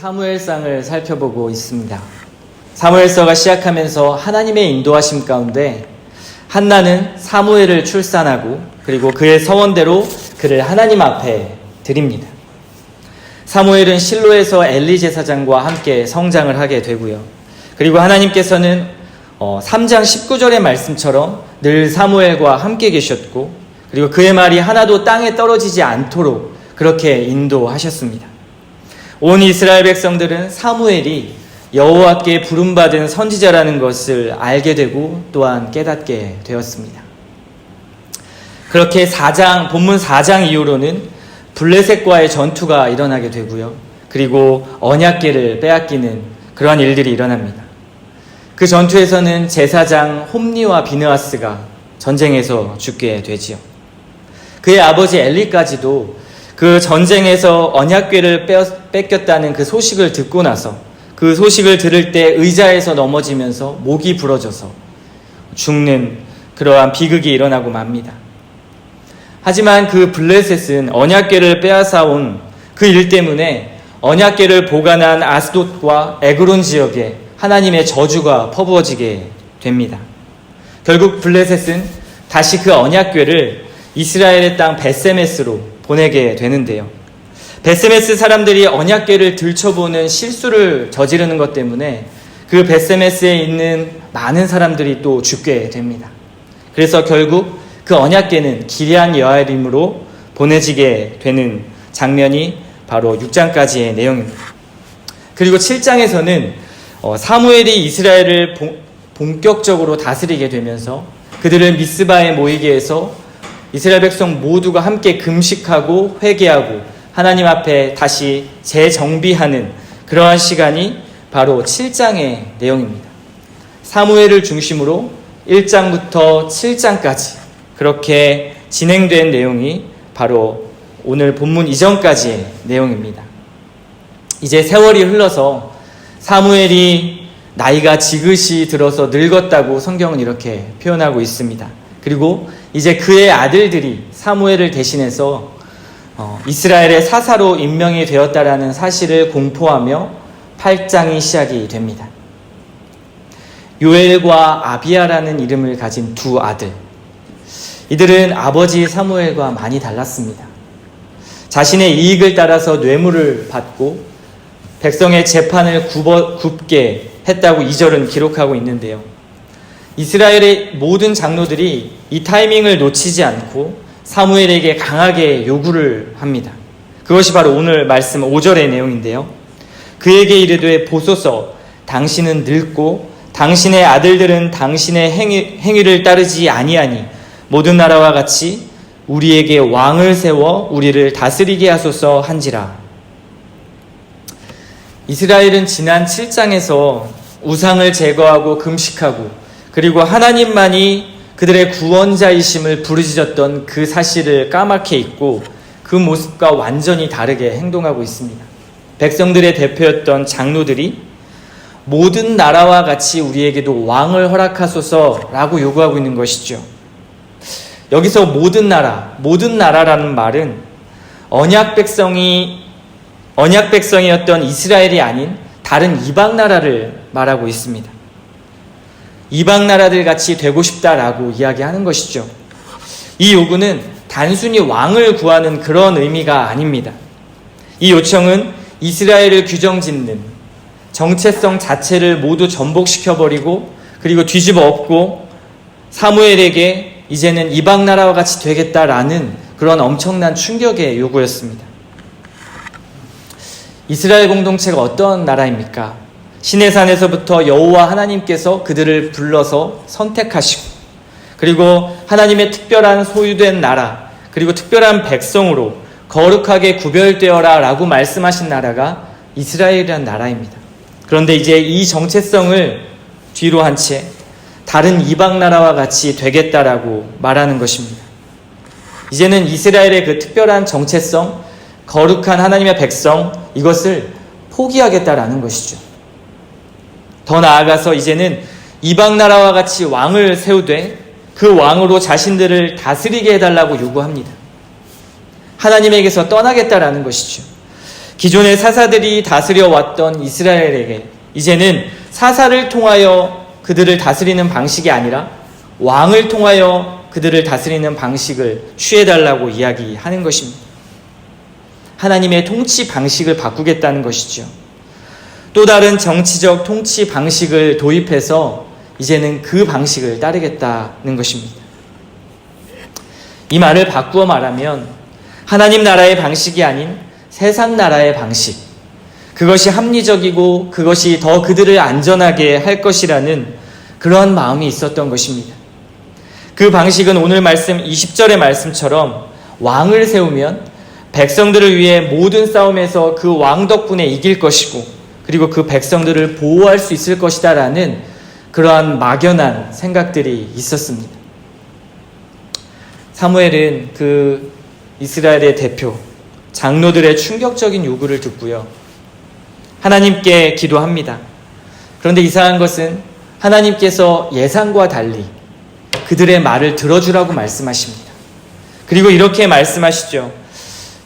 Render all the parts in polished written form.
사무엘상을 살펴보고 있습니다. 사무엘서가 시작하면서 하나님의 인도하심 가운데 한나는 사무엘을 출산하고 그리고 그의 서원대로 그를 하나님 앞에 드립니다. 사무엘은 실로에서 엘리 제사장과 함께 성장을 하게 되고요. 그리고 하나님께서는 3장 19절의 말씀처럼 늘 사무엘과 함께 계셨고 그리고 그의 말이 하나도 땅에 떨어지지 않도록 그렇게 인도하셨습니다. 온 이스라엘 백성들은 사무엘이 여호와께 부름받은 선지자라는 것을 알게 되고 또한 깨닫게 되었습니다. 그렇게 본문 4장 이후로는 블레셋과의 전투가 일어나게 되고요. 그리고 언약궤를 빼앗기는 그러한 일들이 일어납니다. 그 전투에서는 제사장 홈니와 비느하스가 전쟁에서 죽게 되지요. 그의 아버지 엘리까지도 그 전쟁에서 언약궤를 뺏겼다는 그 소식을 듣고 나서 그 소식을 들을 때 의자에서 넘어지면서 목이 부러져서 죽는 그러한 비극이 일어나고 맙니다. 하지만 그 블레셋은 언약궤를 빼앗아온 그 일 때문에 언약궤를 보관한 아스돗과 에그론 지역에 하나님의 저주가 퍼부어지게 됩니다. 결국 블레셋은 다시 그 언약궤를 이스라엘의 땅 벳세메스로 보내게 되는데요. 벳세메스 사람들이 언약궤를 들춰보는 실수를 저지르는 것 때문에 그 벳세메스에 있는 많은 사람들이 또 죽게 됩니다. 그래서 결국 그 언약궤는 기럇 여아림으로 보내지게 되는 장면이 바로 6장까지의 내용입니다. 그리고 7장에서는 사무엘이 이스라엘을 본격적으로 다스리게 되면서 그들을 미스바에 모이게 해서 이스라엘 백성 모두가 함께 금식하고 회개하고 하나님 앞에 다시 재정비하는 그러한 시간이 바로 7장의 내용입니다. 사무엘을 중심으로 1장부터 7장까지 그렇게 진행된 내용이 바로 오늘 본문 이전까지의 내용입니다. 이제 세월이 흘러서 사무엘이 나이가 지긋이 들어서 늙었다고 성경은 이렇게 표현하고 있습니다. 그리고 이제 그의 아들들이 사무엘을 대신해서 이스라엘의 사사로 임명이 되었다라는 사실을 공포하며 8장이 시작이 됩니다. 요엘과 아비야라는 이름을 가진 두 아들. 이들은 아버지 사무엘과 많이 달랐습니다. 자신의 이익을 따라서 뇌물을 받고 백성의 재판을 굽게 했다고 2절은 기록하고 있는데요. 이스라엘의 모든 장로들이 이 타이밍을 놓치지 않고 사무엘에게 강하게 요구를 합니다. 그것이 바로 오늘 말씀 5절의 내용인데요. 그에게 이르되 보소서 당신은 늙고 당신의 아들들은 당신의 행위를 따르지 아니하니 모든 나라와 같이 우리에게 왕을 세워 우리를 다스리게 하소서 한지라. 이스라엘은 지난 7장에서 우상을 제거하고 금식하고 그리고 하나님만이 그들의 구원자이심을 부르짖었던 그 사실을 까맣게 잊고 그 모습과 완전히 다르게 행동하고 있습니다. 백성들의 대표였던 장로들이 모든 나라와 같이 우리에게도 왕을 허락하소서라고 요구하고 있는 것이죠. 여기서 모든 나라라는 말은 언약 백성이었던 이스라엘이 아닌 다른 이방 나라를 말하고 있습니다. 이방 나라들 같이 되고 싶다라고 이야기하는 것이죠. 이 요구는 단순히 왕을 구하는 그런 의미가 아닙니다. 이 요청은 이스라엘을 규정짓는 정체성 자체를 모두 전복시켜버리고 그리고 뒤집어 엎고 사무엘에게 이제는 이방 나라와 같이 되겠다라는 그런 엄청난 충격의 요구였습니다. 이스라엘 공동체가 어떤 나라입니까? 시내산에서부터 여호와 하나님께서 그들을 불러서 선택하시고 그리고 하나님의 특별한 소유된 나라 그리고 특별한 백성으로 거룩하게 구별되어라 라고 말씀하신 나라가 이스라엘이라는 나라입니다. 그런데 이제 이 정체성을 뒤로 한 채 다른 이방 나라와 같이 되겠다라고 말하는 것입니다. 이제는 이스라엘의 그 특별한 정체성, 거룩한 하나님의 백성 이것을 포기하겠다라는 것이죠. 더 나아가서 이제는 이방 나라와 같이 왕을 세우되 그 왕으로 자신들을 다스리게 해달라고 요구합니다. 하나님에게서 떠나겠다라는 것이죠. 기존의 사사들이 다스려 왔던 이스라엘에게 이제는 사사를 통하여 그들을 다스리는 방식이 아니라 왕을 통하여 그들을 다스리는 방식을 취해달라고 이야기하는 것입니다. 하나님의 통치 방식을 바꾸겠다는 것이죠. 또 다른 정치적 통치 방식을 도입해서 이제는 그 방식을 따르겠다는 것입니다. 이 말을 바꾸어 말하면 하나님 나라의 방식이 아닌 세상 나라의 방식, 그것이 합리적이고 그것이 더 그들을 안전하게 할 것이라는 그러한 마음이 있었던 것입니다. 그 방식은 오늘 말씀 20절의 말씀처럼 왕을 세우면 백성들을 위해 모든 싸움에서 그 왕 덕분에 이길 것이고 그리고 그 백성들을 보호할 수 있을 것이다 라는 그러한 막연한 생각들이 있었습니다. 사무엘은 그 이스라엘의 대표 장로들의 충격적인 요구를 듣고요, 하나님께 기도합니다. 그런데 이상한 것은 하나님께서 예상과 달리 그들의 말을 들어주라고 말씀하십니다. 그리고 이렇게 말씀하시죠.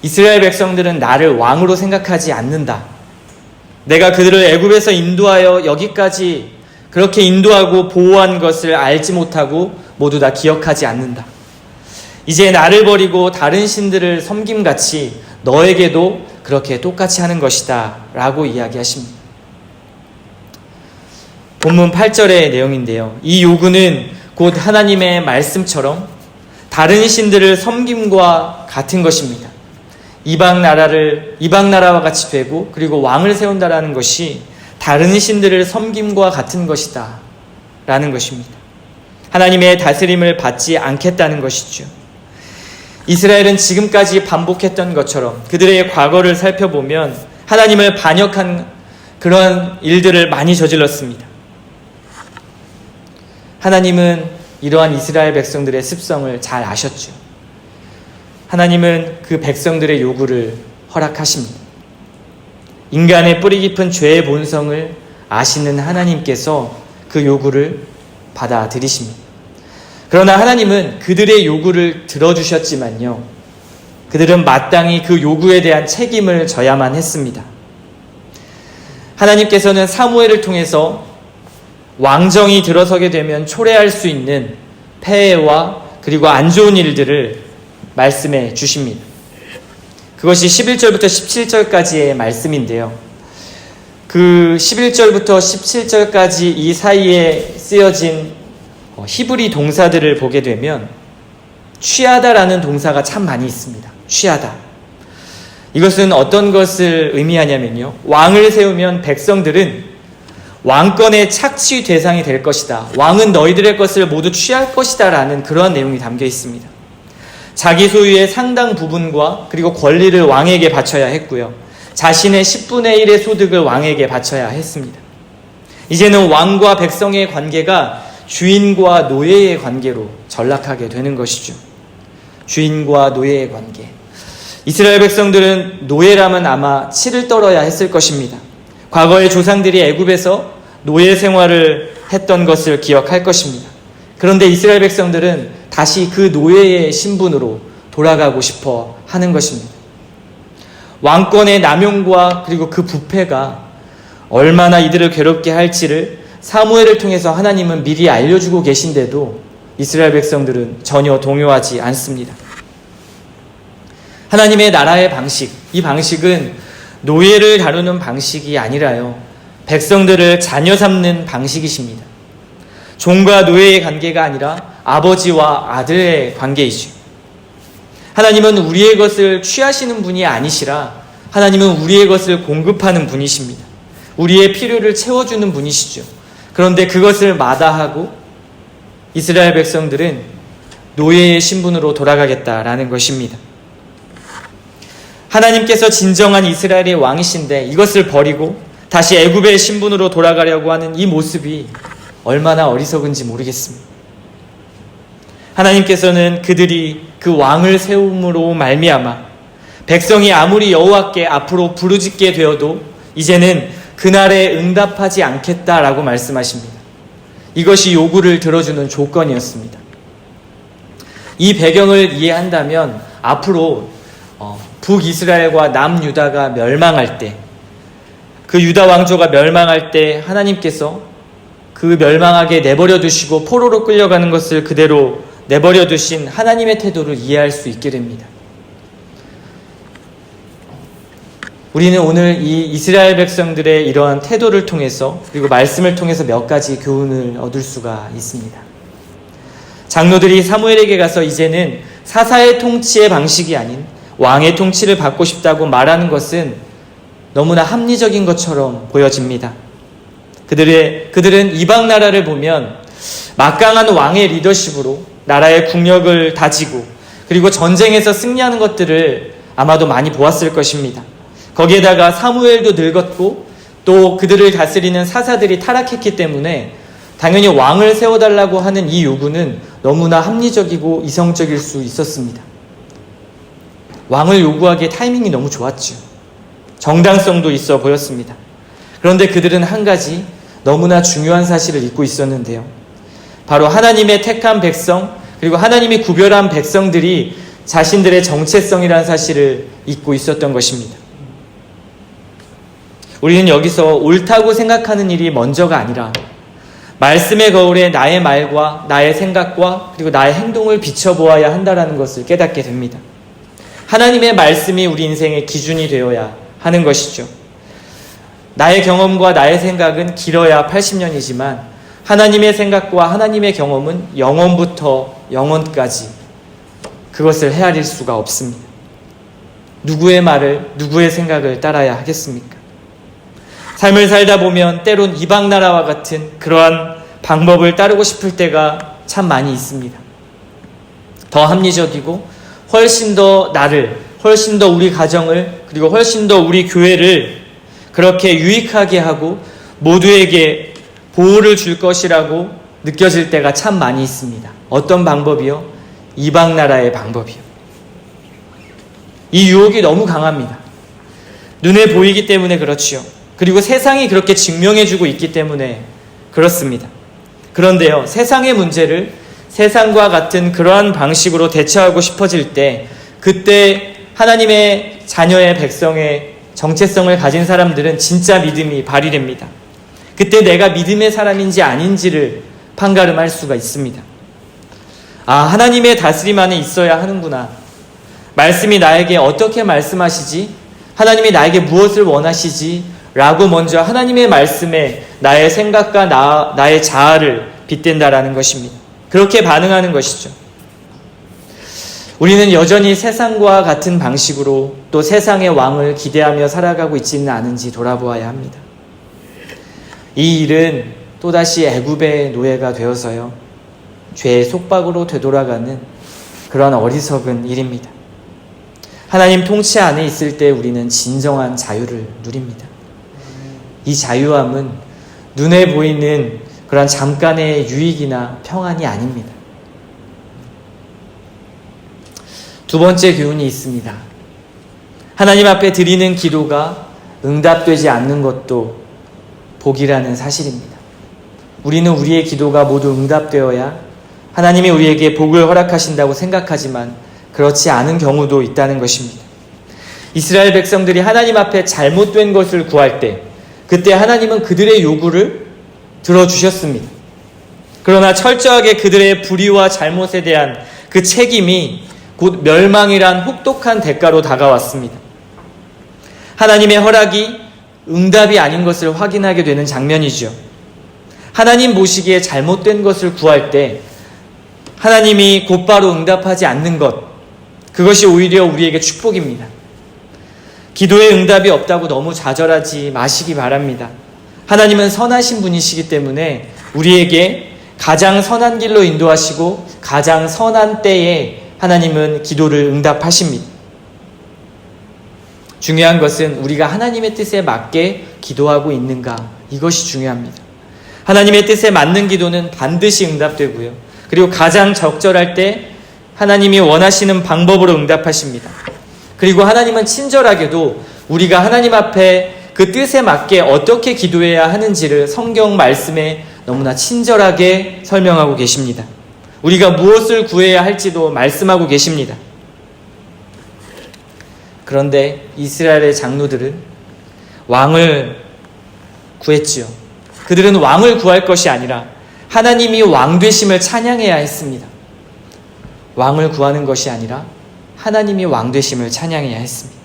이스라엘 백성들은 나를 왕으로 생각하지 않는다. 내가 그들을 애굽에서 인도하여 여기까지 그렇게 인도하고 보호한 것을 알지 못하고 모두 다 기억하지 않는다. 이제 나를 버리고 다른 신들을 섬김같이 너에게도 그렇게 똑같이 하는 것이다 라고 이야기하십니다. 본문 8절의 내용인데요, 이 요구는 곧 하나님의 말씀처럼 다른 신들을 섬김과 같은 것입니다. 이방 나라와 같이 되고 그리고 왕을 세운다라는 것이 다른 신들을 섬김과 같은 것이다 라는 것입니다. 하나님의 다스림을 받지 않겠다는 것이죠. 이스라엘은 지금까지 반복했던 것처럼 그들의 과거를 살펴보면 하나님을 반역한 그런 일들을 많이 저질렀습니다. 하나님은 이러한 이스라엘 백성들의 습성을 잘 아셨죠. 하나님은 그 백성들의 요구를 허락하십니다. 인간의 뿌리 깊은 죄의 본성을 아시는 하나님께서 그 요구를 받아들이십니다. 그러나 하나님은 그들의 요구를 들어주셨지만요, 그들은 마땅히 그 요구에 대한 책임을 져야만 했습니다. 하나님께서는 사무엘을 통해서 왕정이 들어서게 되면 초래할 수 있는 폐해와 그리고 안 좋은 일들을 말씀해 주십니다. 그것이 11절부터 17절까지의 말씀인데요, 그 11절부터 17절까지 이 사이에 쓰여진 히브리 동사들을 보게 되면 취하다라는 동사가 참 많이 있습니다. 취하다. 이것은 어떤 것을 의미하냐면요, 왕을 세우면 백성들은 왕권의 착취 대상이 될 것이다. 왕은 너희들의 것을 모두 취할 것이다 라는 그러한 내용이 담겨 있습니다. 자기 소유의 상당 부분과 그리고 권리를 왕에게 바쳐야 했고요, 자신의 10분의 1의 소득을 왕에게 바쳐야 했습니다. 이제는 왕과 백성의 관계가 주인과 노예의 관계로 전락하게 되는 것이죠. 주인과 노예의 관계. 이스라엘 백성들은 노예라면 아마 치를 떨어야 했을 것입니다. 과거의 조상들이 애굽에서 노예 생활을 했던 것을 기억할 것입니다. 그런데 이스라엘 백성들은 다시 그 노예의 신분으로 돌아가고 싶어 하는 것입니다. 왕권의 남용과 그리고 그 부패가 얼마나 이들을 괴롭게 할지를 사무엘을 통해서 하나님은 미리 알려주고 계신데도 이스라엘 백성들은 전혀 동요하지 않습니다. 하나님의 나라의 방식, 이 방식은 노예를 다루는 방식이 아니라요, 백성들을 자녀 삼는 방식이십니다. 종과 노예의 관계가 아니라 아버지와 아들의 관계이죠. 하나님은 우리의 것을 취하시는 분이 아니시라 하나님은 우리의 것을 공급하는 분이십니다. 우리의 필요를 채워주는 분이시죠. 그런데 그것을 마다하고 이스라엘 백성들은 노예의 신분으로 돌아가겠다라는 것입니다. 하나님께서 진정한 이스라엘의 왕이신데 이것을 버리고 다시 애굽의 신분으로 돌아가려고 하는 이 모습이 얼마나 어리석은지 모르겠습니다. 하나님께서는 그들이 그 왕을 세움으로 말미암아 백성이 아무리 여호와께 앞으로 부르짖게 되어도 이제는 그날에 응답하지 않겠다라고 말씀하십니다. 이것이 요구를 들어주는 조건이었습니다. 이 배경을 이해한다면 앞으로 북이스라엘과 남유다가 멸망할 때, 그 유다 왕조가 멸망할 때 하나님께서 그 멸망하게 내버려 두시고 포로로 끌려가는 것을 그대로 내버려 두신 하나님의 태도를 이해할 수 있게 됩니다. 우리는 오늘 이 이스라엘 백성들의 이러한 태도를 통해서, 그리고 말씀을 통해서 몇 가지 교훈을 얻을 수가 있습니다. 장로들이 사무엘에게 가서 이제는 사사의 통치의 방식이 아닌 왕의 통치를 받고 싶다고 말하는 것은 너무나 합리적인 것처럼 보여집니다. 그들은 이방 나라를 보면 막강한 왕의 리더십으로 나라의 국력을 다지고 그리고 전쟁에서 승리하는 것들을 아마도 많이 보았을 것입니다. 거기에다가 사무엘도 늙었고 또 그들을 다스리는 사사들이 타락했기 때문에 당연히 왕을 세워달라고 하는 이 요구는 너무나 합리적이고 이성적일 수 있었습니다. 왕을 요구하기에 타이밍이 너무 좋았죠. 정당성도 있어 보였습니다. 그런데 그들은 한 가지 너무나 중요한 사실을 잊고 있었는데요. 바로 하나님의 택한 백성, 그리고 하나님이 구별한 백성들이 자신들의 정체성이라는 사실을 잊고 있었던 것입니다. 우리는 여기서 옳다고 생각하는 일이 먼저가 아니라 말씀의 거울에 나의 말과 나의 생각과 그리고 나의 행동을 비춰보아야 한다는 것을 깨닫게 됩니다. 하나님의 말씀이 우리 인생의 기준이 되어야 하는 것이죠. 나의 경험과 나의 생각은 길어야 80년이지만 하나님의 생각과 하나님의 경험은 영원부터 영원까지 그것을 헤아릴 수가 없습니다. 누구의 말을, 누구의 생각을 따라야 하겠습니까? 삶을 살다 보면 때론 이방 나라와 같은 그러한 방법을 따르고 싶을 때가 참 많이 있습니다. 더 합리적이고 훨씬 더 나를, 훨씬 더 우리 가정을, 그리고 훨씬 더 우리 교회를 그렇게 유익하게 하고 모두에게 보호를 줄 것이라고 느껴질 때가 참 많이 있습니다. 어떤 방법이요? 이방 나라의 방법이요. 이 유혹이 너무 강합니다. 눈에 보이기 때문에 그렇지요. 그리고 세상이 그렇게 증명해주고 있기 때문에 그렇습니다. 그런데요, 세상의 문제를 세상과 같은 그러한 방식으로 대처하고 싶어질 때, 그때 하나님의 자녀의 백성의 정체성을 가진 사람들은 진짜 믿음이 발휘됩니다. 그때 내가 믿음의 사람인지 아닌지를 판가름할 수가 있습니다. 아, 하나님의 다스림 안에 있어야 하는구나. 말씀이 나에게 어떻게 말씀하시지? 하나님이 나에게 무엇을 원하시지? 라고 먼저 하나님의 말씀에 나의 생각과 나의 자아를 빗댄다라는 것입니다. 그렇게 반응하는 것이죠. 우리는 여전히 세상과 같은 방식으로 또 세상의 왕을 기대하며 살아가고 있지는 않은지 돌아보아야 합니다. 이 일은 또다시 애굽의 노예가 되어서요, 죄의 속박으로 되돌아가는 그런 어리석은 일입니다. 하나님 통치 안에 있을 때 우리는 진정한 자유를 누립니다. 이 자유함은 눈에 보이는 그런 잠깐의 유익이나 평안이 아닙니다. 두 번째 교훈이 있습니다. 하나님 앞에 드리는 기도가 응답되지 않는 것도 복이라는 사실입니다. 우리는 우리의 기도가 모두 응답되어야 하나님이 우리에게 복을 허락하신다고 생각하지만 그렇지 않은 경우도 있다는 것입니다. 이스라엘 백성들이 하나님 앞에 잘못된 것을 구할 때, 그때 하나님은 그들의 요구를 들어주셨습니다. 그러나 철저하게 그들의 불의와 잘못에 대한 그 책임이 곧 멸망이란 혹독한 대가로 다가왔습니다. 하나님의 허락이 응답이 아닌 것을 확인하게 되는 장면이죠. 하나님 보시기에 잘못된 것을 구할 때 하나님이 곧바로 응답하지 않는 것, 그것이 오히려 우리에게 축복입니다. 기도에 응답이 없다고 너무 좌절하지 마시기 바랍니다. 하나님은 선하신 분이시기 때문에 우리에게 가장 선한 길로 인도하시고 가장 선한 때에 하나님은 기도를 응답하십니다. 중요한 것은 우리가 하나님의 뜻에 맞게 기도하고 있는가, 이것이 중요합니다. 하나님의 뜻에 맞는 기도는 반드시 응답되고요. 그리고 가장 적절할 때 하나님이 원하시는 방법으로 응답하십니다. 그리고 하나님은 친절하게도 우리가 하나님 앞에 그 뜻에 맞게 어떻게 기도해야 하는지를 성경 말씀에 너무나 친절하게 설명하고 계십니다. 우리가 무엇을 구해야 할지도 말씀하고 계십니다. 그런데 이스라엘의 장로들은 왕을 구했지요. 그들은 왕을 구할 것이 아니라 하나님이 왕 되심을 찬양해야 했습니다. 왕을 구하는 것이 아니라 하나님이 왕 되심을 찬양해야 했습니다.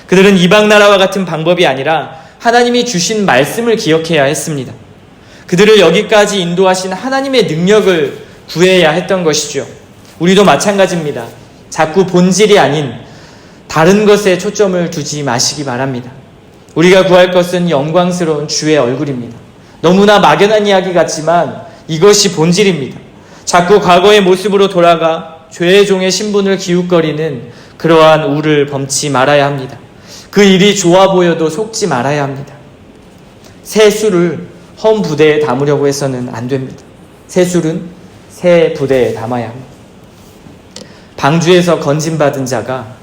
그들은 이방 나라와 같은 방법이 아니라 하나님이 주신 말씀을 기억해야 했습니다. 그들을 여기까지 인도하신 하나님의 능력을 구해야 했던 것이죠. 우리도 마찬가지입니다. 자꾸 본질이 아닌 다른 것에 초점을 두지 마시기 바랍니다. 우리가 구할 것은 영광스러운 주의 얼굴입니다. 너무나 막연한 이야기 같지만 이것이 본질입니다. 자꾸 과거의 모습으로 돌아가 죄의 종의 신분을 기웃거리는 그러한 우를 범치 말아야 합니다. 그 일이 좋아 보여도 속지 말아야 합니다. 새 술을 험 부대에 담으려고 해서는 안 됩니다. 새 술은 새 부대에 담아야 합니다. 방주에서 건진받은 자가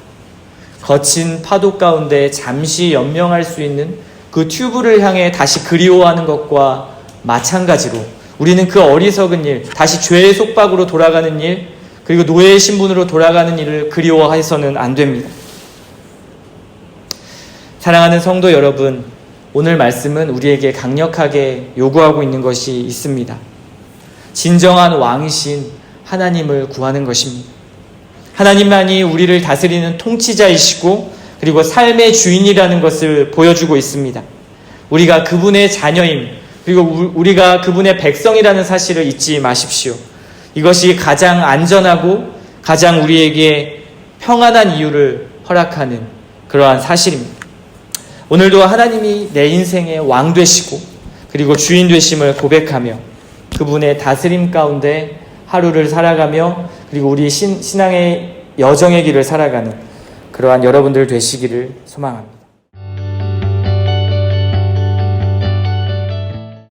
거친 파도 가운데 잠시 연명할 수 있는 그 튜브를 향해 다시 그리워하는 것과 마찬가지로 우리는 그 어리석은 일, 다시 죄의 속박으로 돌아가는 일, 그리고 노예의 신분으로 돌아가는 일을 그리워해서는 안 됩니다. 사랑하는 성도 여러분, 오늘 말씀은 우리에게 강력하게 요구하고 있는 것이 있습니다. 진정한 왕이신 하나님을 구하는 것입니다. 하나님만이 우리를 다스리는 통치자이시고 그리고 삶의 주인이라는 것을 보여주고 있습니다. 우리가 그분의 자녀임, 그리고 우리가 그분의 백성이라는 사실을 잊지 마십시오. 이것이 가장 안전하고 가장 우리에게 평안한 이유를 허락하는 그러한 사실입니다. 오늘도 하나님이 내 인생의 왕 되시고 그리고 주인 되심을 고백하며 그분의 다스림 가운데 하루를 살아가며 그리고 우리 신앙의 여정의 길을 살아가는 그러한 여러분들 되시기를 소망합니다.